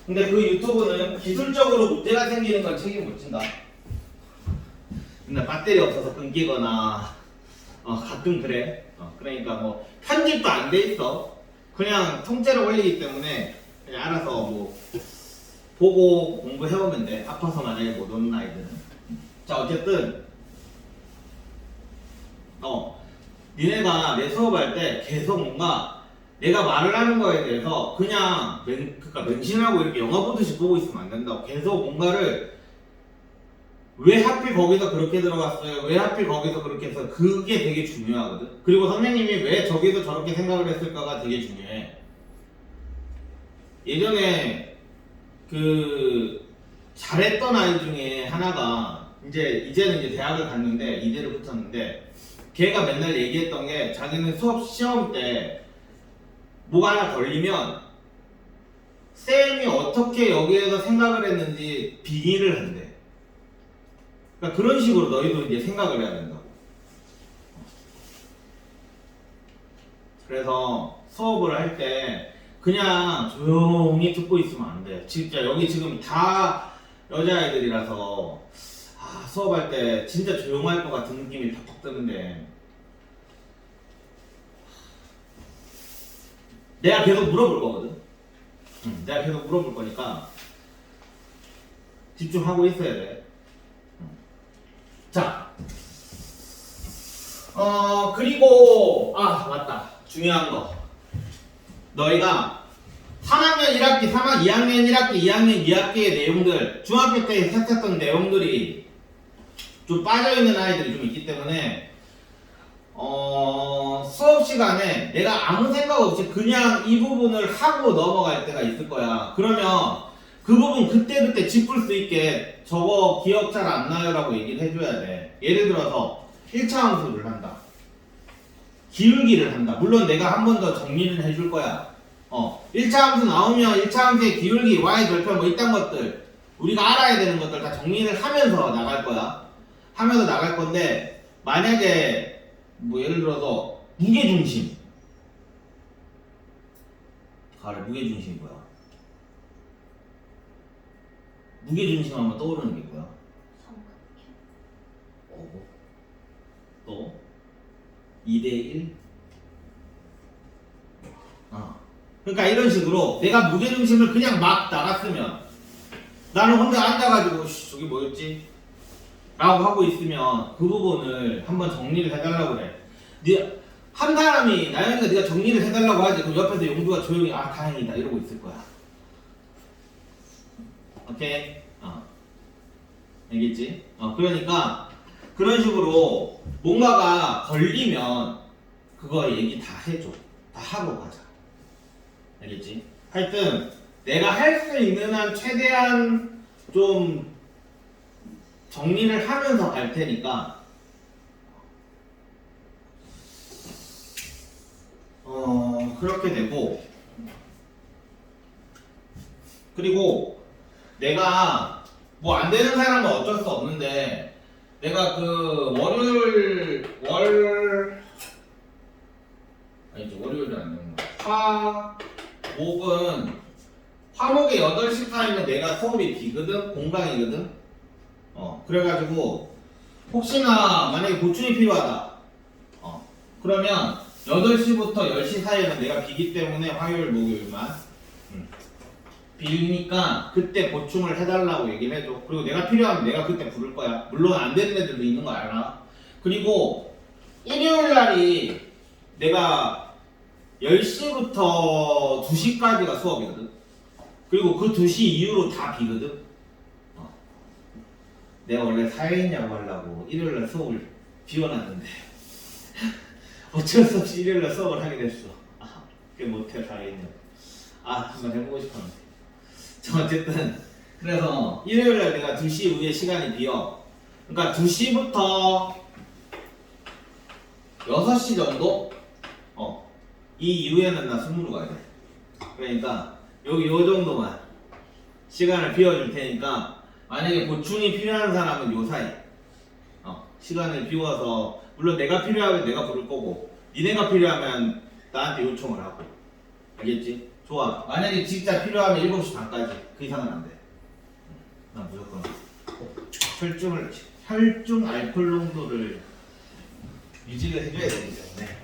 근데 그 유튜브는 기술적으로 문제가 생기는 건 책임 못 진다. 근데 배터리 없어서 끊기거나 가끔 그래. 그러니까 뭐 편집도 안 돼 있어. 그냥 통째로 올리기 때문에 그냥 알아서 뭐 보고 공부해오면 돼. 아파서 만약에 못 오는 아이들은. 자, 어쨌든 니네가 내 수업할 때 계속 뭔가 내가 말을 하는 거에 대해서 그냥 그러니까 맹신하고 이렇게 영화 보듯이 보고 있으면 안 된다고. 계속 뭔가를 왜 하필 거기서 그렇게 들어갔어요? 왜 하필 거기서 그렇게 해서 그게 되게 중요하거든. 그리고 선생님이 왜 저기서 저렇게 생각을 했을까가 되게 중요해. 예전에 그 잘했던 아이 중에 하나가 이제는 이제 대학을 갔는데 이대를 붙었는데 걔가 맨날 얘기했던 게 자기는 수업 시험 때 뭐가 하나 걸리면 쌤이 어떻게 여기에서 생각을 했는지 빙의를 한대. 그러니까 그런 식으로 너희도 이제 생각을 해야 된다고. 그래서 수업을 할 때 그냥 조용히 듣고 있으면 안 돼. 진짜 여기 지금 다 여자애들이라서 수업할 때 진짜 조용할 것 같은 느낌이 팍팍 드는데 내가 계속 물어볼 거거든. 내가 계속 물어볼 거니까 집중하고 있어야 돼. 자, 그리고 맞다. 중요한 거. 너희가 3학년 1학기, 2학년 1학기, 2학년 2학기의 내용들, 중학교 때 했었던 내용들이 좀 빠져있는 아이들이 좀 있기 때문에 수업 시간에 내가 아무 생각 없이 그냥 이 부분을 하고 넘어갈 때가 있을 거야. 그러면 그 부분 그때그때 짚을 수 있게 저거 기억 잘 안 나요 라고 얘기를 해줘야 돼. 예를 들어서 1차 함수를 한다. 기울기를 한다. 물론 내가 한 번 더 정리를 해줄 거야. 1차 함수 나오면 1차 함수의 기울기, y 절편 뭐 이딴 것들 우리가 알아야 되는 것들 다 정리를 하면서 나갈 거야. 하면서 나갈 건데 만약에 뭐 예를 들어서 무게중심 무게중심이 뭐야? 무게중심 하면 떠오르는 게 뭐야? 또 2대1? 그러니까 이런 식으로 내가 무게중심을 그냥 막 나갔으면 나는 혼자 앉아가지고 저기 뭐였지? 라고 하고 있으면 그 부분을 한번 정리를 해달라고 그래. 한 사람이 나연이가 네가 정리를 해달라고 하지. 그럼 옆에서 용두가 조용히 다행이다 이러고 있을 거야. 오케이? 알겠지? 그러니까 그런 식으로 뭔가가 걸리면 그거 얘기 다 해줘. 다 하고 가자. 알겠지? 하여튼 내가 할 수 있는 한 최대한 좀 정리를 하면서 갈 테니까 그렇게 되고, 그리고 내가 뭐 안 되는 사람은 어쩔 수 없는데 내가 그 월요일은 안 되는 거야. 화목은 화목에 8시 타임은 내가 수업이 비거든? 공강이거든? 그래가지고 혹시나 만약에 보충이 필요하다. 그러면 8시부터 10시 사이에는 내가 비기 때문에 화요일, 목요일만 비니까 그때 보충을 해달라고 얘기를 해줘. 그리고 내가 필요하면 내가 그때 부를 거야. 물론 안 되는 애들도 있는 거 알아. 그리고 일요일 날이 내가 10시부터 2시까지가 수업이거든. 그리고 그 2시 이후로 다 비거든. 내가 원래 사회인야구 하려고 일요일날 수업을 비워놨는데 어쩔 수 없이 일요일날 수업을 하게 됐어. 그게 못해 사회인야구. 한번 해보고 싶었는데. 어쨌든 그래서 일요일날 내가 2시 이후에 시간이 비어. 그러니까 2시부터 6시 정도? 이 이후에는 나 승무로 가야 돼. 그러니까 여기 요 정도만 시간을 비워줄 테니까 만약에 보충이 필요한 사람은 요 사이 시간을 비워서, 물론 내가 필요하면 내가 부를 거고 니네가 필요하면 나한테 요청을 하고. 알겠지? 좋아. 만약에 진짜 필요하면 7시 반까지. 그 이상은 안 돼. 나 무조건 혈중 알코올 농도를 유지를 해줘야 되기 때문에.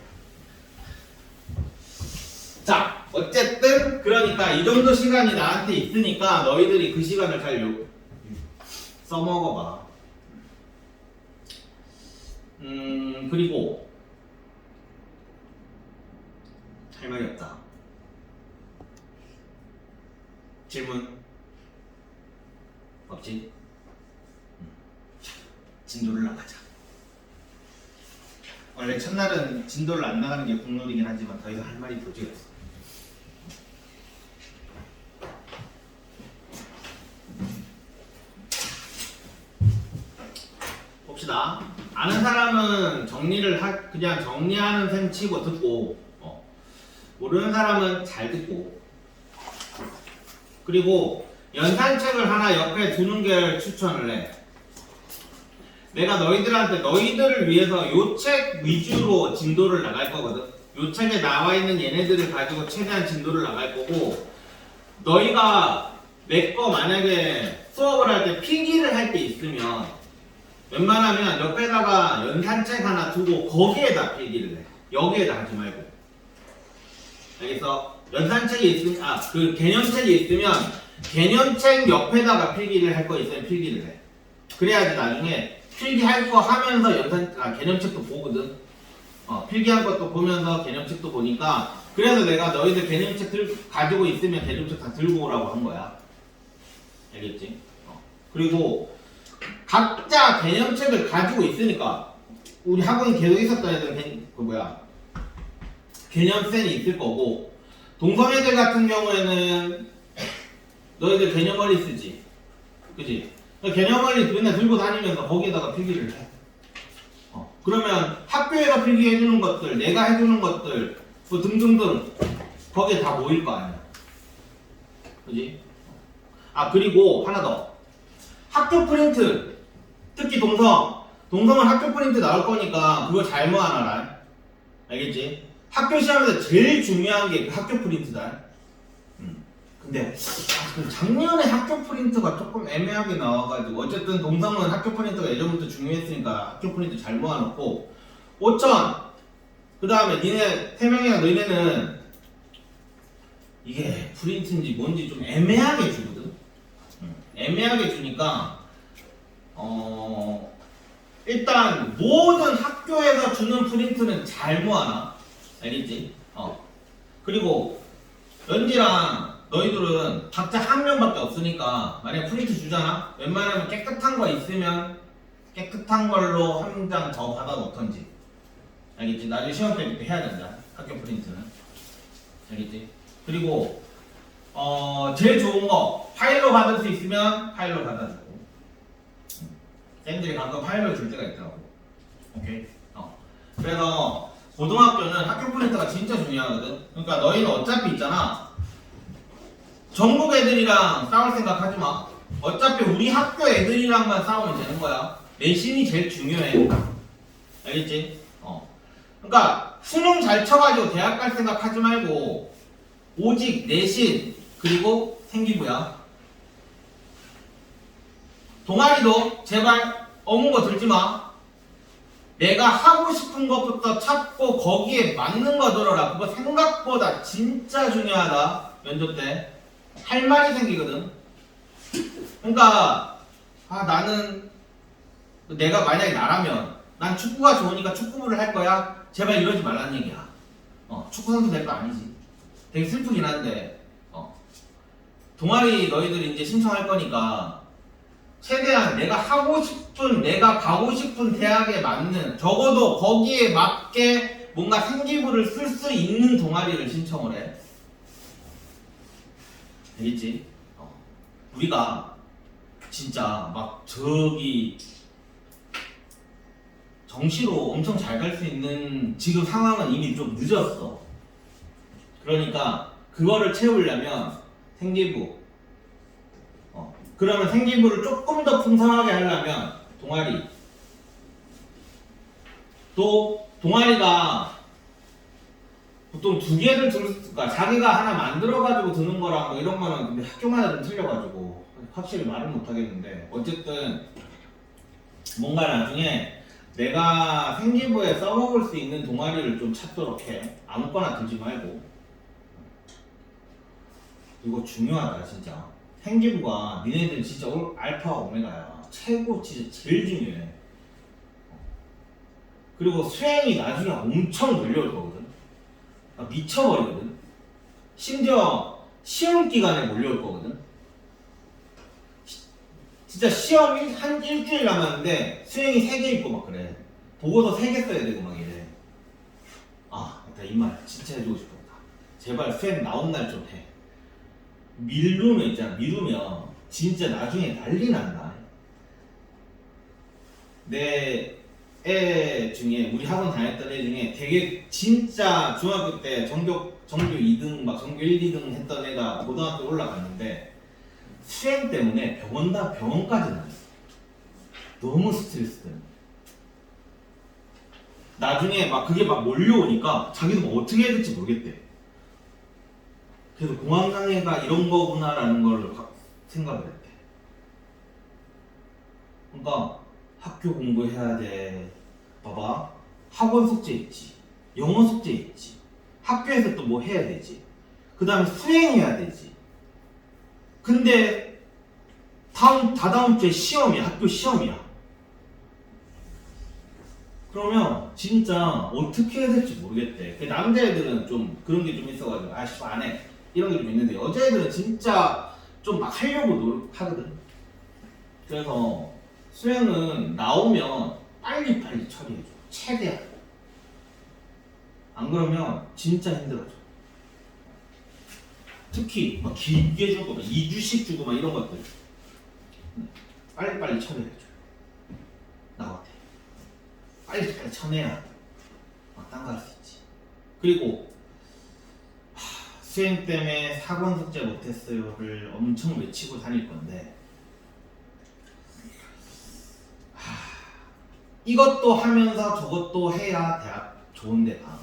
자, 어쨌든 그러니까 이 정도 시간이 나한테 있으니까 너희들이 그 시간을 잘 써먹어봐. 그리고 할 말이 없다. 질문 없지? 진도를 나가자. 원래 첫날은 진도를 안 나가는 게 국룰이긴 하지만 더 이상 할 말이 도저히 없어. 봅시다. 아는 사람은 그냥 정리하는 셈 치고 듣고, 모르는 사람은 잘 듣고. 그리고 연산책을 하나 옆에 두는 게 추천을 해. 내가 너희들을 위해서 요 책 위주로 진도를 나갈 거거든. 요 책에 나와 있는 얘네들을 가지고 최대한 진도를 나갈 거고, 너희가 내 거 만약에 수업을 할 때 필기를 할 때 있으면 웬만하면 옆에다가 연산책 하나 두고 거기에다 필기를 해. 여기에다 하지 말고. 알겠어? 연산책이 있으면, 그 개념책이 있으면 개념책 옆에다가 필기를 할 거 있으면 필기를 해. 그래야지 나중에 필기할 거 하면서 개념책도 보거든. 필기한 것도 보면서 개념책도 보니까, 그래서 내가 너희들 개념책 가지고 있으면 개념책 다 들고 오라고 한 거야. 알겠지? 그리고 각자 개념책을 가지고 있으니까, 우리 학원 계속 있었던 애들은 개념센이 있을 거고, 동성애들 같은 경우에는 너희들 개념원리 쓰지. 그치? 개념원리 맨날 들고 다니면서 거기에다가 필기를 해. 그러면 학교에서 필기해주는 것들, 내가 해주는 것들, 뭐 등등등, 거기에 다 모일 거 아니야. 그지? 그리고 하나 더. 학교 프린트, 특히 동성은 학교 프린트 나올 거니까 그거 잘 모아놔라. 알겠지? 학교 시험에서 제일 중요한 게 그 학교 프린트다. 근데 작년에 학교 프린트가 조금 애매하게 나와가지고, 어쨌든 동성은 학교 프린트가 예전부터 중요했으니까 학교 프린트 잘 모아놓고, 5,000, 그 다음에 니네 3명이랑 너희네는 이게 프린트인지 뭔지 좀 애매하게 주거든. 애매하게 주니까 일단 모든 학교에서 주는 프린트는 잘 모아놔. 알겠지? 그리고 연지랑 너희들은 각자 한 명밖에 없으니까, 만약에 프린트 주잖아? 웬만하면 깨끗한 거 있으면 깨끗한 걸로 한 장 더 받아 놓던지. 알겠지? 나중에 시험 때 그때 해야 된다. 학교 프린트는. 알겠지? 그리고 제일 좋은 거 파일로 받을 수 있으면 파일로 받아주고. 쌤들이 가끔 파일로 줄 때가 있더라고. 오케이? 그래서 고등학교는 학교 프린트가 진짜 중요하거든. 그러니까 너희는 어차피 있잖아, 전국 애들이랑 싸울 생각 하지 마. 어차피 우리 학교 애들이랑만 싸우면 되는 거야. 내신이 제일 중요해. 알겠지? 그러니까 수능 잘 쳐가지고 대학 갈 생각 하지 말고 오직 내신 그리고 생기부야. 동아리도 제발 어문 거 들지 마. 내가 하고 싶은 것부터 찾고 거기에 맞는 거 들어라. 그거 생각보다 진짜 중요하다. 면접 때 할 말이 생기거든. 그러니까 나는, 내가 만약에 나라면 난 축구가 좋으니까 축구부를 할 거야. 제발 이러지 말라는 얘기야. 축구 선수 될 거 아니지. 되게 슬프긴 한데, 동아리 너희들이 이제 신청할 거니까 최대한 내가 가고 싶은 대학에 맞는, 적어도 거기에 맞게 뭔가 생기부를 쓸 수 있는 동아리를 신청을 해. 알겠지? 우리가 진짜 막 정시로 엄청 잘 갈 수 있는 지금 상황은 이미 좀 늦었어. 그러니까 그거를 채우려면 생기부, 그러면 생기부를 조금 더 풍성하게 하려면 동아리, 또 동아리가 보통 두 개를 그러니까 자기가 하나 만들어가지고 드는 거랑 뭐 이런 거는 근데 학교마다 좀 틀려가지고 확실히 말은 못하겠는데 어쨌든 뭔가 나중에 내가 생기부에 써먹을 수 있는 동아리를 좀 찾도록 해. 아무거나 들지 말고. 이거 중요하다 진짜. 생기부가 니네들 진짜 알파와 오메가야. 최고 진짜 제일 중요해. 그리고 수행이 나중에 엄청 몰려올 거거든. 미쳐버리거든. 심지어 시험 기간에 몰려올 거거든. 진짜 시험이 한 일주일 남았는데 수행이 3개 있고 막 그래. 보고서 3개 써야 되고 막 이래. 아, 나 이 말 진짜 해주고 싶었다. 제발 수행 나온 날 좀 해. 미루면 있잖아. 미루면 진짜 나중에 난리 난다. 내 애 중에 우리 학원 다녔던 애 중에 되게 진짜 중학교 때 전교 2등 막 전교 1, 2등 했던 애가 고등학교 올라갔는데 수행 때문에 병원까지 나왔어. 너무 스트레스 때문에. 나중에 막 그게 막 몰려오니까 자기도 뭐 어떻게 해야 될지 모르겠대. 그래서 공황장애가 이런 거구나라는 걸 생각을 했대. 그러니까 학교 공부해야 돼. 봐봐. 학원 숙제 있지. 영어 숙제 있지. 학교에서 또 뭐 해야 되지. 그 다음에 수행해야 되지. 근데 다다음 주에 시험이야. 학교 시험이야. 그러면 진짜 어떻게 해야 될지 모르겠대. 남자애들은 좀 그런 게 좀 있어가지고 아씨 안 해. 이런 게 좀 있는데 여자애들은 진짜 좀 막 하려고 노력하거든. 그래서 수행은 나오면 빨리빨리 처리해줘. 최대한. 안 그러면 진짜 힘들어져. 특히 막 길게 주고 막 2주씩 주고 막 이런 것들 빨리빨리 처리해줘. 나한테 빨리 쳐내야 딴 거 할 수 있지. 그리고 수행 때문에 사권 숙제 못했어요를 엄청 외치고 다닐 건데 이것도 하면서 저것도 해야 대학 좋은데 가.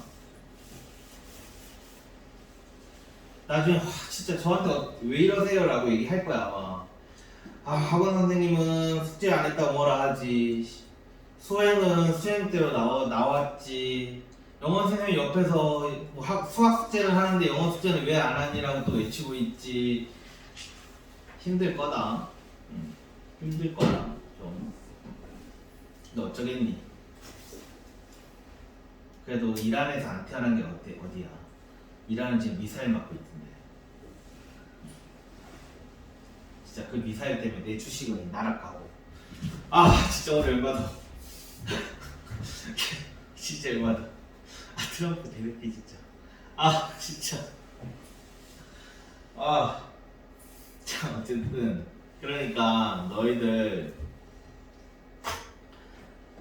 나중에 진짜 저한테 왜 이러세요 라고 얘기할 거야 아마. 학원 선생님은 숙제 안 했다고 뭐라 하지. 수행은 수행대로 나왔지. 영어 선생님이 옆에서 뭐 수학 숙제를 하는데 영어 숙제는 왜 안 하니라고 또 외치고 있지. 힘들 거다. 힘들 거다 좀. 너 어쩌겠니? 그래도 이란에서 안 태어난 게 어디야? 이란은 지금 미사일 맞고 있던데. 진짜 그 미사일 때문에 내 주식은 날아가고. 진짜 오늘 열받아. 진짜 열받아. 트럼프 대백기 진짜. 진짜. 자 어쨌든 그러니까 너희들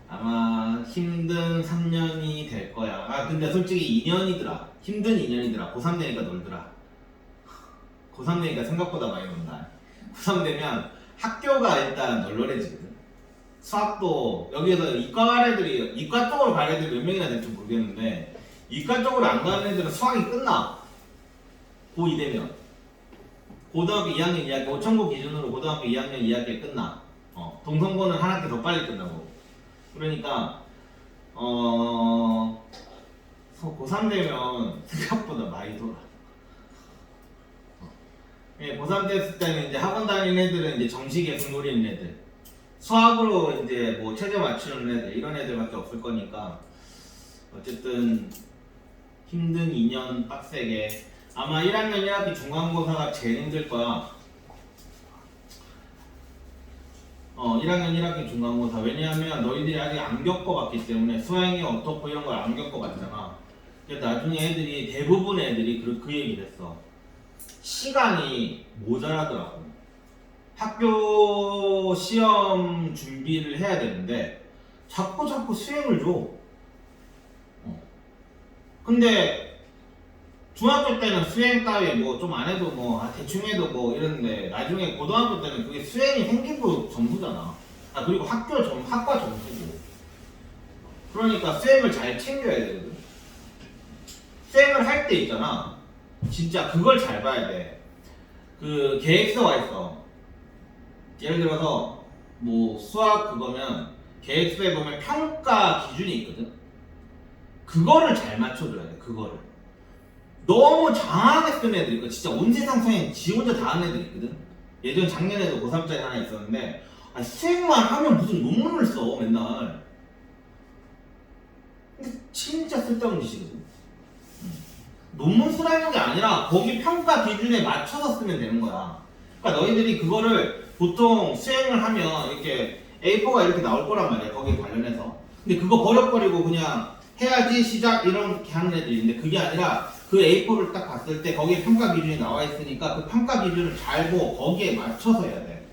아마 힘든 3년이 될 거야. 근데 솔직히 2년이더라. 힘든 2년이더라. 고3 되니까 놀더라. 고3 되니까 생각보다 많이 논다. 고3 되면 학교가 일단 널널해지거든. 수학도 여기에서 이과 쪽으로 갈 애들이 몇 명이나 될지 모르겠는데 이과 쪽으로 안 가는 애들은 수학이 끝나. 고2 되면 고등학교 2학년 2학기 5천고 기준으로 고등학교 2학년 2학기 끝나. 동성고는 한 학기 더 빨리 끝나고. 그러니까 고3 되면 생각보다 많이 돌아. 고3 됐을 때는 이제 학원 다니는 애들은 이제 정시 계속 노리는 애들, 수학으로 이제 뭐 최저 맞추는 애들, 이런 애들밖에 없을 거니까 어쨌든 힘든 2년 빡세게. 아마 1학년 1학기 중간고사가 제일 힘들 거야. 1학년 1학기 중간고사. 왜냐하면 너희들이 아직 안 겪어봤기 때문에 수행이 어떻고 이런 걸 안 겪어봤잖아. 그래서 나중에 애들이 대부분의 애들이 그 얘기를 했어. 시간이 모자라더라고. 학교 시험 준비를 해야 되는데 자꾸 수행을 줘. 근데 중학교 때는 수행 따위 뭐 좀 안 해도 뭐 대충 해도 뭐 이러는데 나중에 고등학교 때는 그게 수행이 생기부 점수잖아. 그리고 학과 점수고. 그러니까 수행을 잘 챙겨야 되거든. 수행을 할 때 있잖아. 진짜 그걸 잘 봐야 돼. 그 계획서가 있어. 예를 들어서 뭐 수학 그거면 계획서에 보면 평가 기준이 있거든. 그거를 잘 맞춰줘야 돼. 그거를. 너무 장하게 쓴 애들 있고 진짜 온 세상 수행 지 혼자 다 하는 애들 있거든. 예전 작년에도 고3짜리 하나 있었는데 수행만 하면 무슨 논문을 써 맨날. 근데 진짜 쓸데없는 짓이거든. 논문 쓰라는 게 아니라 거기 평가 기준에 맞춰서 쓰면 되는 거야. 그러니까 너희들이 그거를 보통 수행을 하면 이렇게 A4가 이렇게 나올 거란 말이야. 거기에 관련해서. 근데 그거 버려버리고 그냥 해야지 시작 이렇게 하는 애들이 있는데 그게 아니라 그 A4를 딱 봤을 때 거기에 평가 기준이 나와 있으니까 그 평가 기준을 잘 보고 거기에 맞춰서 해야 돼.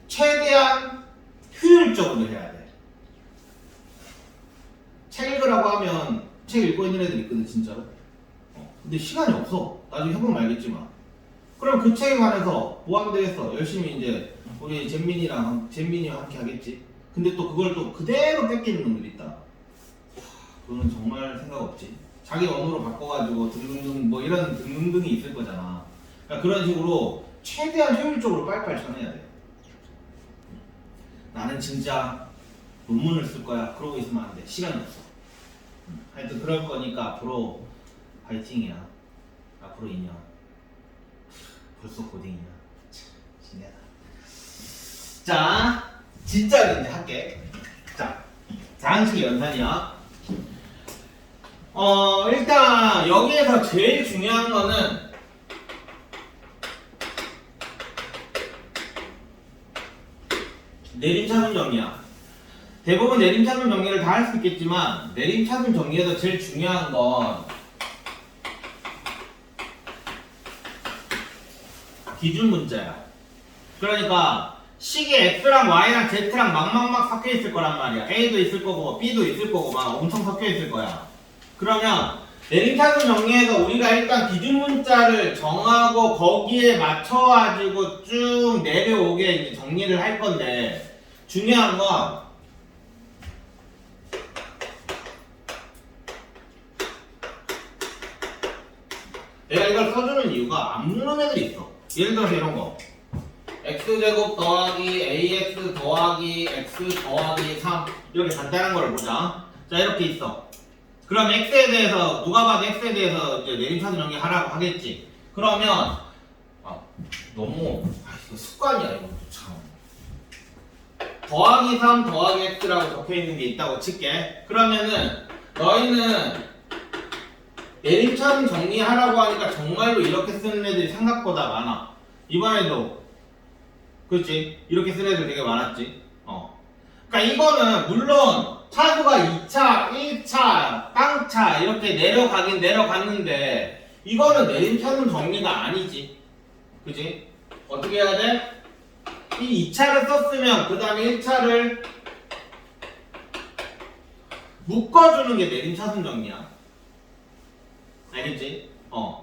최대한 효율적으로 해야 돼. 책 읽으라고 하면 책 읽고 있는 애들 있거든 진짜로. 근데 시간이 없어. 나중에 해보면 알겠지만. 그럼 그 책에 관해서 뭐 하면 되겠어? 열심히 이제 우리 잼민이와 함께 하겠지. 근데 또 그걸 또 그대로 뺏기는 놈들이 있다. 그거는 정말 생각 없지. 자기 원으로 바꿔가지고 등등등 뭐 이런 등등등이 있을 거잖아. 그러니까 그런 식으로 최대한 효율적으로 빨리빨리 쳐내야 돼. 나는 진짜 논문을 쓸 거야. 그러고 있으면 안 돼. 시간이 없어. 하여튼 그럴 거니까 앞으로 파이팅이야. 앞으로 2년. 벌써 고딩이야. 신기하다. 자, 진짜로 이제 할게. 자, 4항식의 연산이야. 일단 여기에서 제일 중요한 거는 내림차순 정리야. 대부분 내림차순 정리를 다 할 수 있겠지만 내림차순 정리에서 제일 중요한 건 기준 문자야. 그러니까 식이 X랑 Y랑 Z랑 막 섞여 있을 거란 말이야. A도 있을 거고 B도 있을 거고 막 엄청 섞여 있을 거야. 그러면 내림차순 정리에서 우리가 일단 기준 문자를 정하고 거기에 맞춰가지고 쭉 내려오게 이제 정리를 할 건데 중요한 건 내가 이걸 써주는 이유가 안 묻는 애들이 있어. 예를 들어서 이런 거 x제곱 더하기 ax 더하기 x 더하기 3 이렇게 간단한 거를 보자. 자 이렇게 있어. 그럼 x에 대해서 누가 봐도 x에 대해서 이제 내림차순 정리하라고 하겠지. 그러면 너무 이거 습관이야 이거 참. 더하기 3 더하기 x라고 적혀있는 게 있다고 칠게. 그러면은 너희는 내림차순 정리하라고 하니까 정말로 이렇게 쓰는 애들이 생각보다 많아. 이번에도 그렇지 이렇게 쓰는 애들 되게 많았지. 그러니까 이거는 물론 차수가 2차, 1차, 빵차 이렇게 내려가긴 내려갔는데 이거는 내림차순 정리가 아니지. 그치? 어떻게 해야 돼? 이 2차를 썼으면 그 다음에 1차를 묶어주는 게 내림차순 정리야. 알겠지?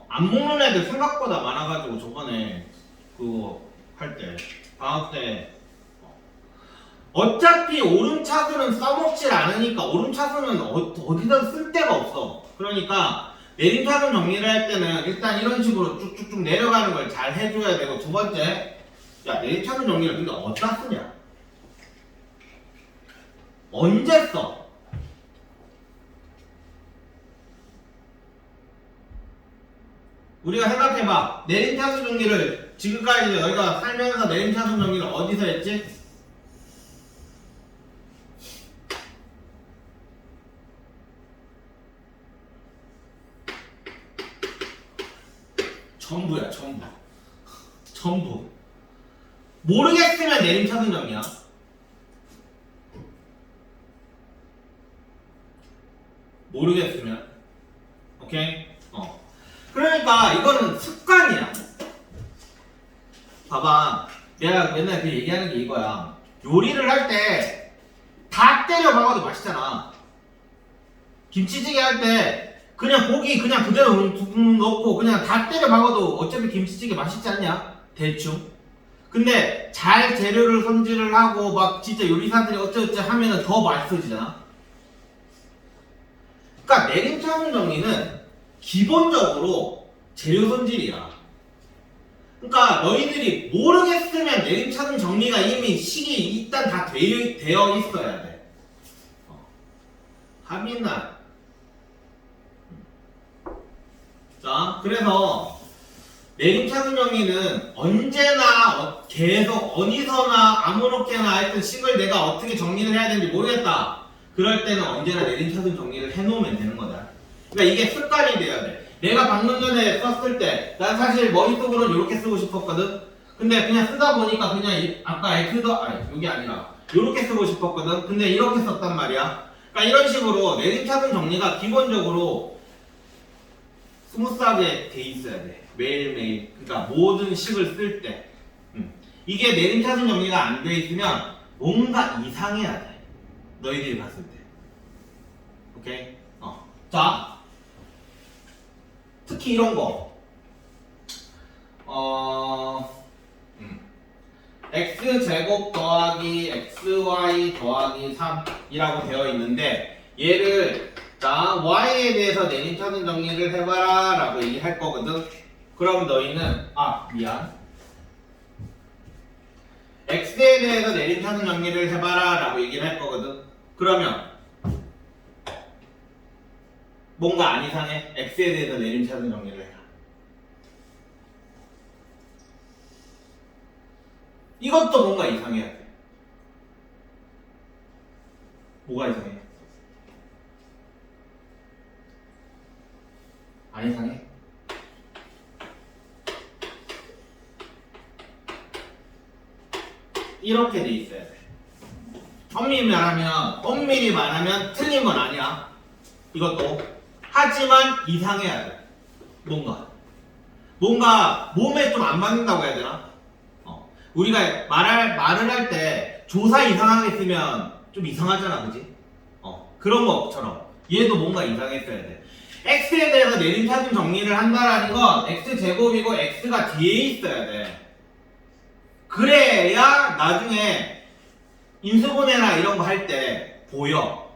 안 묶는 애들 생각보다 많아가지고 저번에 그거 할 때 방학 때 어차피 오름차순은 써먹질 않으니까 오름차순은 어디다 쓸 데가 없어. 그러니까 내림차순 정리를 할 때는 일단 이런 식으로 쭉쭉쭉 내려가는 걸 잘 해줘야 되고 두 번째 야 내림차순 정리를 근데 어디다 쓰냐? 언제 써? 우리가 생각해봐. 내림차순 정리를 지금까지 너희가 살면서 내림차순 정리를 어디서 했지? 전부야 전부. 모르겠으면 내림차순 정리야. 모르겠으면 오케이? 그러니까 이거는 습관이야. 봐봐 내가 맨날 그 얘기하는 게 이거야. 요리를 할 때 다 때려 박아도 맛있잖아. 김치찌개 할 때 그냥 고기 그냥 그대로 넣고 그냥 다 때려 박아도 어차피 김치찌개 맛있지 않냐? 대충. 근데 잘 재료를 손질을 하고 막 진짜 요리사들이 어쩌고저쩌고 하면은 더 맛있어지잖아. 그러니까 내림차순 정리는 기본적으로 재료 손질이야. 그러니까 너희들이 모르겠으면 내림차순 정리가 이미 식이 일단 다 되어 있어야 돼. 합의나. 자, 그래서 내림차순 정리는 언제나 계속 어디서나 아무렇게나 하여튼 식을 내가 어떻게 정리를 해야 되는지 모르겠다. 그럴 때는 언제나 내림차순 정리를 해놓으면 되는 거다. 그러니까 이게 습관이 돼야 돼. 내가 방금 전에 썼을 때 난 사실 머릿속으로는 이렇게 쓰고 싶었거든. 근데 그냥 쓰다 보니까 그냥 아까 여기 아니라 이렇게 쓰고 싶었거든. 근데 이렇게 썼단 말이야. 그러니까 이런 식으로 내림차순 정리가 기본적으로 스무스하게 돼 있어야 돼. 매일매일. 그러니까 모든 식을 쓸 때. 이게 내림차순 정리가 안 돼 있으면 뭔가 이상해야 돼. 너희들이 봤을 때. 오케이? 자, 특히 이런 거. x제곱 더하기 xy 더하기 3이라고 되어 있는데 얘를 자 y에 대해서 내림차순 정리를 해봐라 라고 얘기할 거거든. 그럼 너희는 미안 x에 대해서 내림차순 정리를 해봐라 라고 얘기를 할 거거든. 그러면 뭔가 안 이상해? x에 대해서 내림차순 정리를 해라. 이것도 뭔가 이상해야 돼. 뭐가 이상해? 안 이상해? 이렇게 돼 있어야 돼. 엄밀히 말하면 틀린 건 아니야. 이것도. 하지만 이상해야 돼. 뭔가 몸에 좀 안 맞는다고 해야 되나? 우리가 말을 할 때 조사 이상하게 쓰면 좀 이상하잖아, 그지? 그런 것처럼 얘도 뭔가 이상했어야 돼. x에 대해서 내림차순 정리를 한다라는 건 x제곱이고 x가 뒤에 있어야 돼. 그래야 나중에 인수분해나 이런 거 할 때 보여.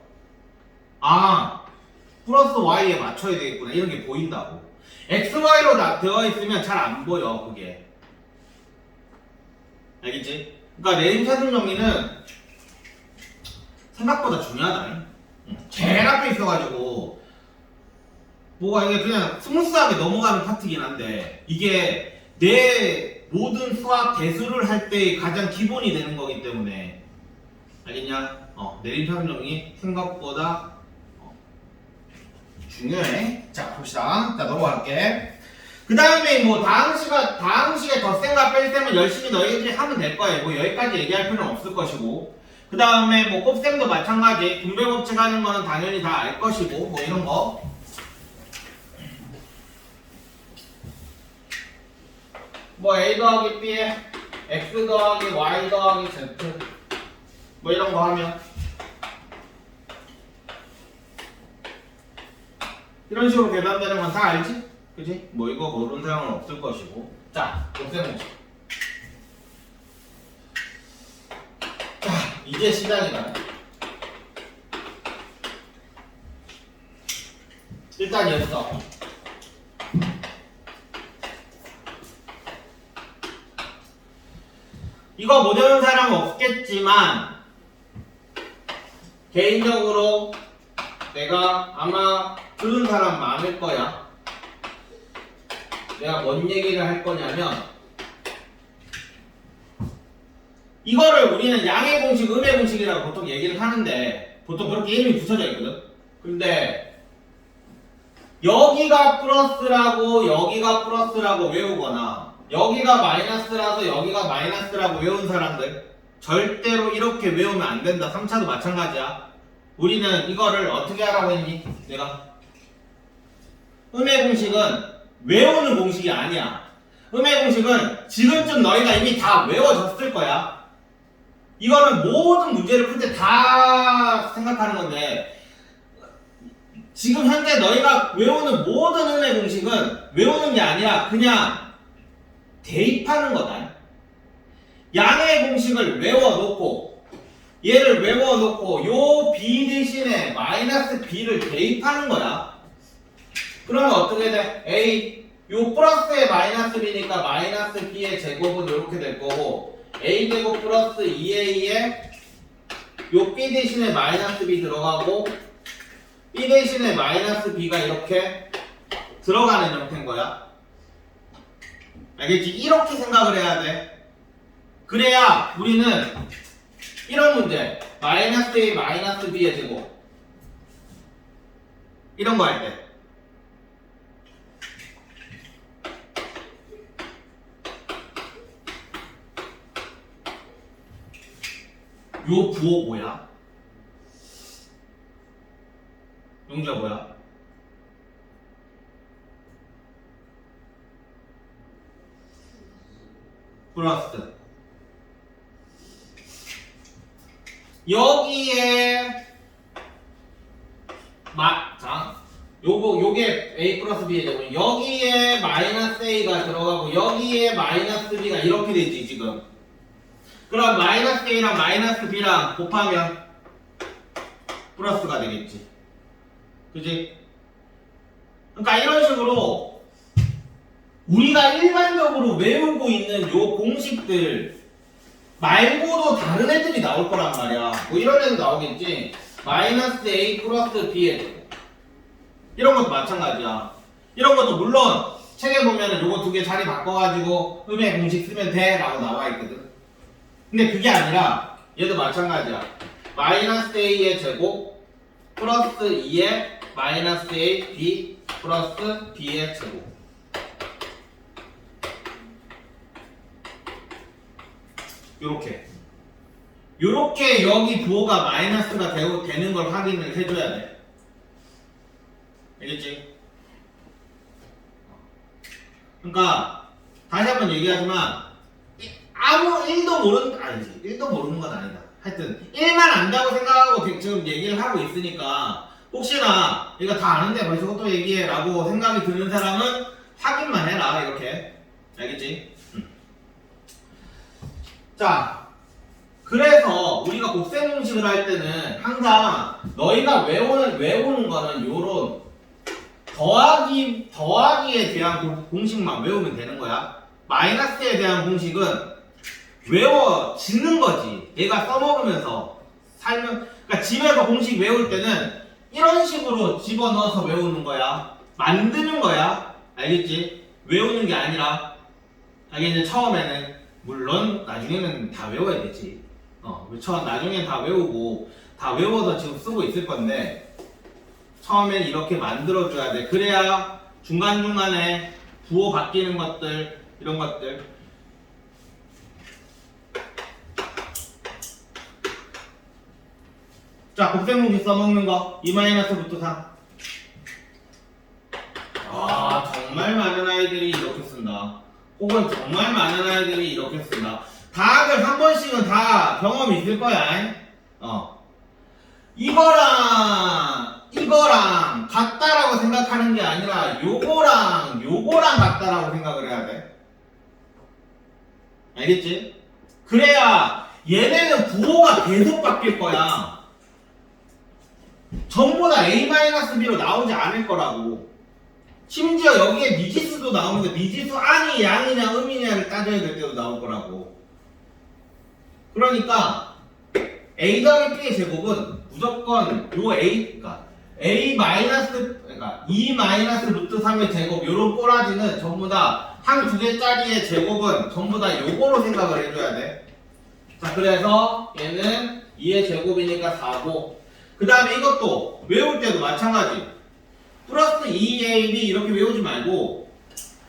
플러스 y에 맞춰야 되겠구나 이런 게 보인다고. xy로 되어 있으면 잘 안 보여 그게. 알겠지? 그러니까 내림차순 정리는 생각보다 중요하다. 제일 앞에 있어가지고 뭐가 이게 그냥 스무스하게 넘어가는 파트긴 한데 이게 내 모든 수학 대수를 할 때 가장 기본이 되는 거기 때문에 알겠냐? 내림차순 정리 생각보다 중요해. 자 봅시다. 자 넘어갈게. 그 다음에 뭐 다항식에 덧셈과 뺄셈은 열심히 너희들이 하면 될 거예요. 뭐 여기까지 얘기할 필요는 없을 것이고. 그 다음에 뭐 곱셈도 마찬가지. 분배 법칙 하는 거는 당연히 다 알 것이고 뭐 이런 거. 뭐 a 더하기 b에 x 더하기 y 더하기 z 뭐 이런 거 하면 이런 식으로 계산되는 건 다 알지? 그치? 뭐 이거 모르는 사람은 없을 것이고. 자, 곱셈 공식. 자, 이제 시작이다. 일단 여기서 이거 못 외운 사람은 없겠지만 개인적으로 내가 아마 들은 사람 많을 거야. 내가 뭔 얘기를 할 거냐면 이거를 우리는 양의 공식, 음의 공식이라고 보통 얘기를 하는데 보통 그렇게 이름이 붙여져 있거든. 근데 여기가 플러스라고 여기가 플러스라고 외우거나 여기가 마이너스라서 여기가 마이너스라고 외운 사람들 절대로 이렇게 외우면 안 된다. 3차도 마찬가지야. 우리는 이거를 어떻게 하라고 했니? 내가 음의 공식은 외우는 공식이 아니야. 음의 공식은 지금쯤 너희가 이미 다 외워졌을 거야. 이거는 모든 문제를 풀 때 다 생각하는 건데 지금 현재 너희가 외우는 모든 음의 공식은 외우는 게 아니라 그냥 대입하는 거다. 양의 공식을 외워놓고 얘를 외워놓고 요 b 대신에 마이너스 b를 대입하는 거야. 그러면 어떻게 돼? A 요 플러스에 마이너스 b니까 마이너스 b의 제곱은 이렇게 될 거고 a 제곱 플러스 2a에 요 b 대신에 마이너스 b 들어가고 b 대신에 마이너스 b가 이렇게 들어가는 형태인 거야. 알겠지? 이렇게 생각을 해야 돼. 그래야 우리는 이런 문제 마이너스 a 마이너스 b의 제곱 이런 거 할 때 요 부호 뭐야? 용자 뭐야? 플러스 여기에 요게 a 플러스 b의 제곱 여기에 마이너스 a가 들어가고 여기에 마이너스 b가 이렇게 되지 지금. 그럼 마이너스 a랑 마이너스 b랑 곱하면 플러스가 되겠지. 그지? 그러니까 이런 식으로 우리가 일반적으로 외우고 있는 요 공식들 말고도 다른 애들이 나올 거란 말이야. 뭐 이런 애도 나오겠지. 마이너스 a 플러스 b의 제곱 이런 것도 마찬가지야. 이런 것도 물론 책에 보면은 요거 두 개 자리 바꿔가지고 음의 공식 쓰면 돼 라고 나와 있거든. 근데 그게 아니라 얘도 마찬가지야. 마이너스 a의 제곱 플러스 2의 마이너스 a b 플러스 b의 제곱 요렇게 여기 부호가 마이너스가 되는 걸 확인을 해줘야 돼. 알겠지? 그러니까 다시 한번 얘기하지만 아무 1도 모르는 건 아니다. 하여튼 1만 안다고 생각하고 지금 얘기를 하고 있으니까 혹시나 이거 다 아는데 벌써 또 얘기해 라고 생각이 드는 사람은 확인만 해라. 이렇게. 알겠지? 자, 그래서 우리가 곱셈 공식을 할 때는 항상 너희가 외우는 거는 요런 더하기에 대한 공식만 외우면 되는 거야. 마이너스에 대한 공식은 외워지는 거지. 얘가 써먹으면서 그러니까 집에서 공식 외울 때는 이런 식으로 집어넣어서 외우는 거야. 만드는 거야. 알겠지? 외우는 게 아니라 알겠지? 처음에는 물론 나중에는 다 외워야 되지. 나중엔 다 외우고 다 외워서 지금 쓰고 있을 건데 처음엔 이렇게 만들어줘야 돼. 그래야 중간중간에 부호 바뀌는 것들 이런 것들 자, 곱셈공식 써먹는 거 2-루트 3 정말 많은 아이들이 이렇게 쓴다. 혹은 정말 많은 아이들이 이렇게 쓴다. 다들 한 번씩은 다 경험이 있을 거야. 이거랑 같다라고 생각하는 게 아니라 요거랑 같다라고 생각을 해야 돼. 알겠지? 그래야 얘네는 부호가 계속 바뀔 거야. 전부 다 a-b로 나오지 않을 거라고. 심지어 여기에 미지수도 나오는데 미지수 안이 양이냐 음이냐를 따져야 될 때도 나올 거라고. 그러니까 a 더하기 b의 제곱은 무조건 요 그러니까 2-루트 3의 제곱 요런 꼬라지는 전부 다 한 두 개짜리의 제곱은 전부 다 요거로 생각을 해줘야 돼. 자, 그래서 얘는 2의 제곱이니까 4고 그 다음에 이것도 외울 때도 마찬가지. 플러스 2ab 이렇게 외우지 말고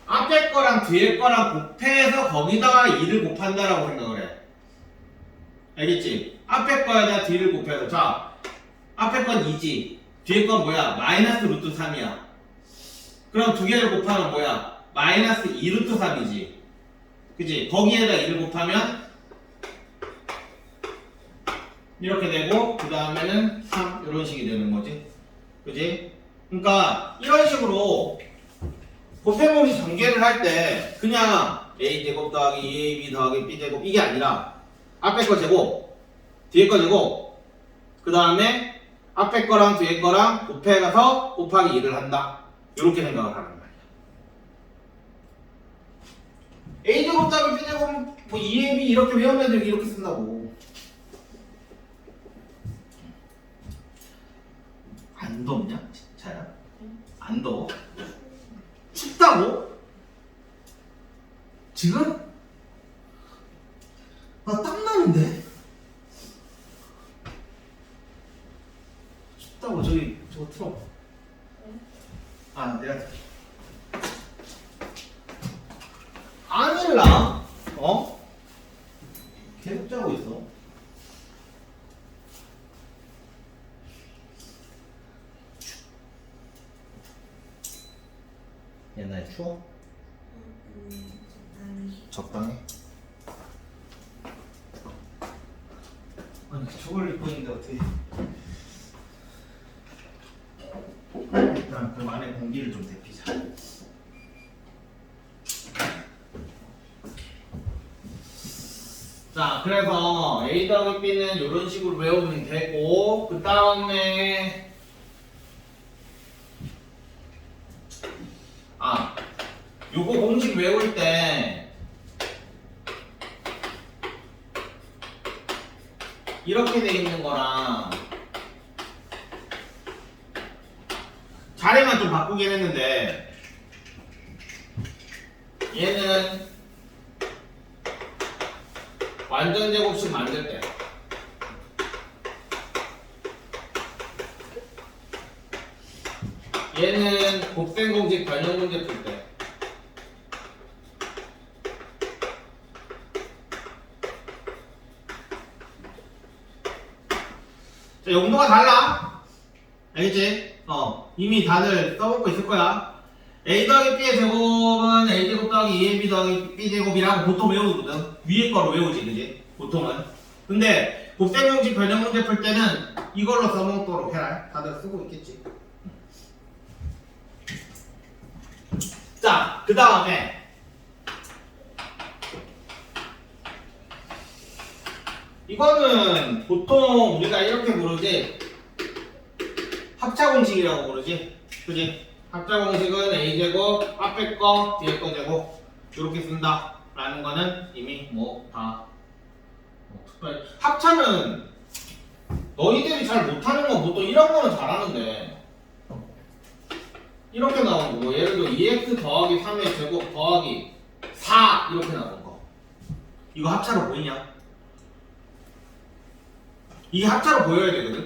앞에 거랑 뒤에 거랑 곱해서 거기다가 2를 곱한다라고 생각을 해. 알겠지? 앞에 거에다 뒤를 곱해서 자, 앞에 건 2지 뒤에 건 뭐야? 마이너스 루트 3이야. 그럼 두 개를 곱하면 뭐야? 마이너스 2루트 3이지. 그치? 거기에다 2를 곱하면 이렇게 되고 그 다음에는 3 이런 식이 되는 거지. 그치? 그러니까 이런 식으로 곱셈공식 전개를 할 때 그냥 a제곱 더하기 2ab 더하기 b제곱 이게 아니라 앞에 거 제곱 뒤에 거 제곱 그 다음에 앞에 거랑 뒤에 거랑 곱해가서 곱하기 2를 한다. 이렇게 생각을 하란 말이야. A제곱 더하기 B제곱 뭐 2AB 이렇게 외우는 애들이 이렇게 쓴다고. 안 덥냐? 진짜야? 안 더워? 춥다고? 지금? 나 땀나는데? 춥다고 저기 저거 틀어. 아 내가 아닐라? 어? 계속 자고 있어. 옛날에 추워? 적당해. 아니 저걸 입고 있는데 어떻게 일단 그 안에 공기를 좀 데피자. 자 그래서 A 더하기 B는 이런 식으로 외우면 되고 그 다음에 요거 공식 외울 때 이렇게 돼 있는 거랑 자리만 좀 바꾸긴 했는데 얘는 완전 제곱식 만들 때 얘는 곱셈 공식 변형 문제 풀 때 자, 용도가 달라. 알겠지? 이미 다들 써먹고 있을 거야. A 더하기 B의 제곱은 A제곱 더하기 2AB 더하기 B제곱이라고 보통 외우거든. 위에 거로 외우지, 그지? 보통은. 근데 곱셈 공식 변형 문제 풀 때는 이걸로 써먹도록 해라. 다들 쓰고 있겠지. 자, 그 다음에 이거는 보통 우리가 이렇게 부르지 합차공식이라고 부르지 그지? 합차공식은 A제곱 앞에 거 뒤에 거 제곱 이렇게 쓴다 라는 거는 이미 뭐 다 특별히 합차는 너희들이 잘 못하는 건 보통 이런 거는 잘하는데 이렇게 나오는 거 예를 들어 2x 더하기 3의 제곱 더하기 4 이렇게 나오는 거 이거 합차로 보이냐? 이게 합차로 보여야 되거든.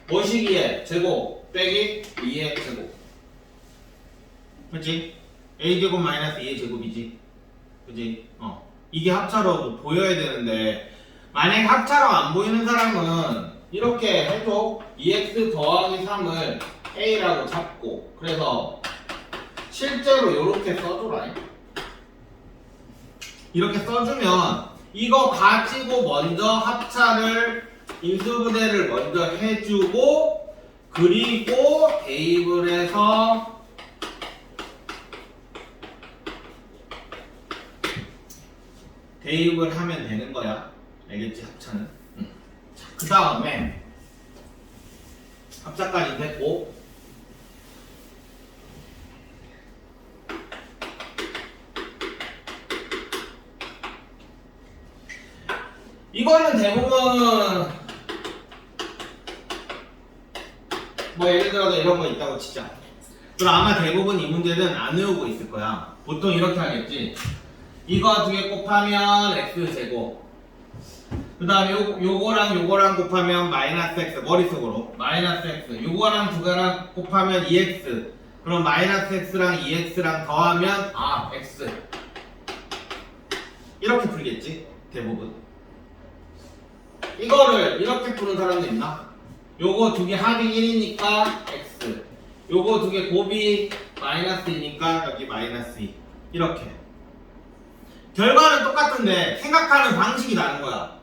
뭐시기에 제곱 빼기 2의 제곱. 그렇지? a제곱 마이너스 2의 제곱이지. 그렇지? 이게 합차로 보여야 되는데 만약에 합차로 안 보이는 사람은 이렇게 해줘. 2x 더하기 3을 a라고 잡고 그래서 실제로 이렇게 써줘라. 이렇게 써주면 이거 가지고 먼저 합차를 인수분해를 먼저 해주고 그리고 대입을 해서 대입을 하면 되는 거야. 알겠지? 합차는. 자, 그 다음에 합차까지 됐고 이거는 대부분 뭐 예를 들어서 이런 거 있다고 치자. 그럼 아마 대부분 이 문제는 안 외우고 있을 거야. 보통 이렇게 하겠지. 이거 두 개 곱하면 x제곱 그 다음에 요거랑 요거랑 곱하면 마이너스 x 머릿속으로 마이너스 x 요거랑 두 개랑 곱하면 2x 그럼 마이너스 x랑 2x랑 더하면 x 이렇게 풀겠지 대부분. 이거를 이렇게 푸는 사람도 있나? 요거 두 개 합이 1이니까 x 요거 두 개 곱이 마이너스 2니까 여기 마이너스 2 이렇게 결과는 똑같은데 생각하는 방식이 다른 거야.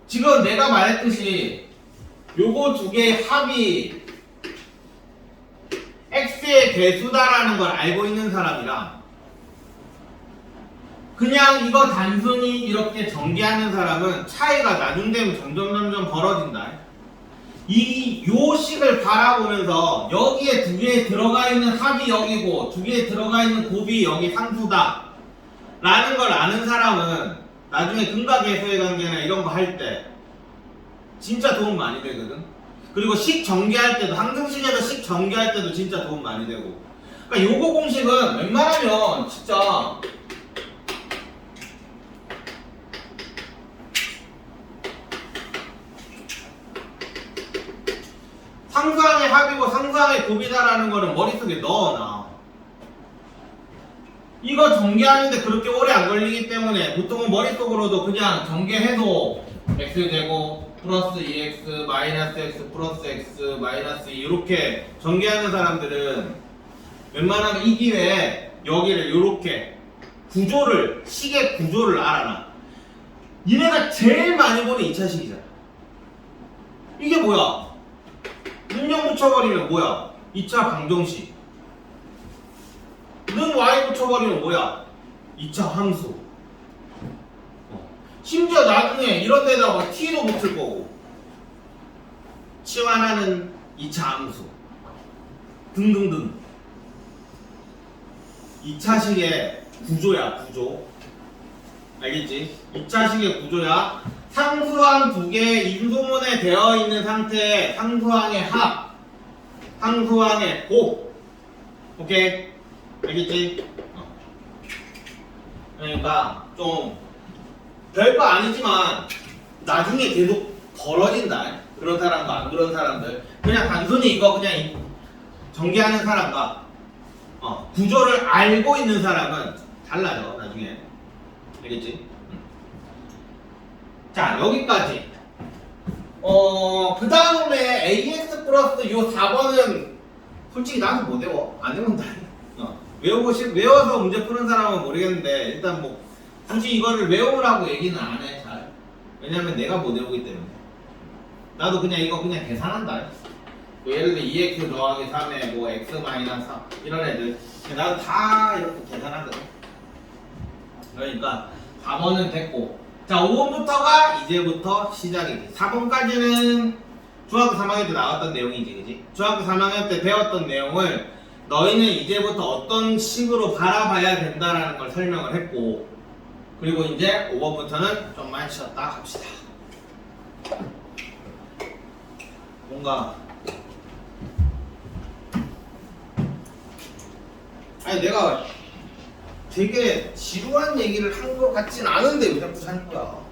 지금 내가 말했듯이 요거 두 개의 합이 x의 개수다라는 걸 알고 있는 사람이랑 그냥 이거 단순히 이렇게 전개하는 사람은 차이가 나중되면 점점 벌어진다. 요 식을 바라보면서 여기에 두 개에 들어가 있는 합이 여기고 두 개에 들어가 있는 곱이 여기 상수다 라는 걸 아는 사람은 나중에 근각계수의 관계나 이런 거 할 때 진짜 도움 많이 되거든. 그리고 식 전개할 때도 항등식에서 식 전개할 때도 진짜 도움 많이 되고. 그러니까 요거 공식은 웬만하면 진짜 상수항의 합이고 상수항의 곱이다라는 거는 머릿속에 넣어놔. 이거 전개하는데 그렇게 오래 안 걸리기 때문에 보통은 머릿속으로도 그냥 전개해도 x제곱 플러스 2x 마이너스 x 플러스 x 마이너스 2 이렇게 전개하는 사람들은 웬만하면 이 기회에 여기를 이렇게 구조를 식의 구조를 알아놔. 얘네가 제일 많이 보는 2차식이잖아. 이게 뭐야? 능력 붙여버리면 뭐야? 2차 방정식. 는 y 붙여버리면 뭐야? 2차 함수. 심지어 나중에 이런 데다가 t도 붙을 거고 치환하는 2차 함수 등등등. 2차식의 구조야, 구조. 알겠지? 2차식의 구조야. 상수항 두 개의 인소문에 되어 있는 상태에 상수항의 합, 상수항의 곱. 오케이? 알겠지? 그러니까 좀 별거 아니지만 나중에 계속 벌어진다. 그런 사람과 안 그런 사람들. 그냥 단순히 이거 그냥 전개하는 사람과 구조를 알고 있는 사람은 달라져 나중에. 알겠지? 자, 여기까지. 그 다음에 AX 플러스 요 4번은 솔직히 나도 못 외워. 안 외운다. 외워서 문제 푸는 사람은 모르겠는데, 일단 뭐, 굳이 이거를 외우라고 얘기는 안 해, 잘. 왜냐면 내가 못 외우기 때문에. 나도 그냥 이거 그냥 계산한다. 뭐 예를 들어 2x 더하기 3에 뭐 x 마이너스 3 이런 애들. 나도 다 이렇게 계산하거든. 그러니까 4번은 됐고. 자, 5번부터가 이제부터 시작이지. 4번까지는 중학교 3학년 때 나왔던 내용이지, 그지? 중학교 3학년 때 배웠던 내용을 너희는 이제부터 어떤 식으로 바라봐야 된다라는 걸 설명을 했고, 그리고 이제 5번부터는 좀만 쉬었다 갑시다. 뭔가 아니 내가 되게 지루한 얘기를 한 것 같진 않은데 왜 자꾸 하는 거야?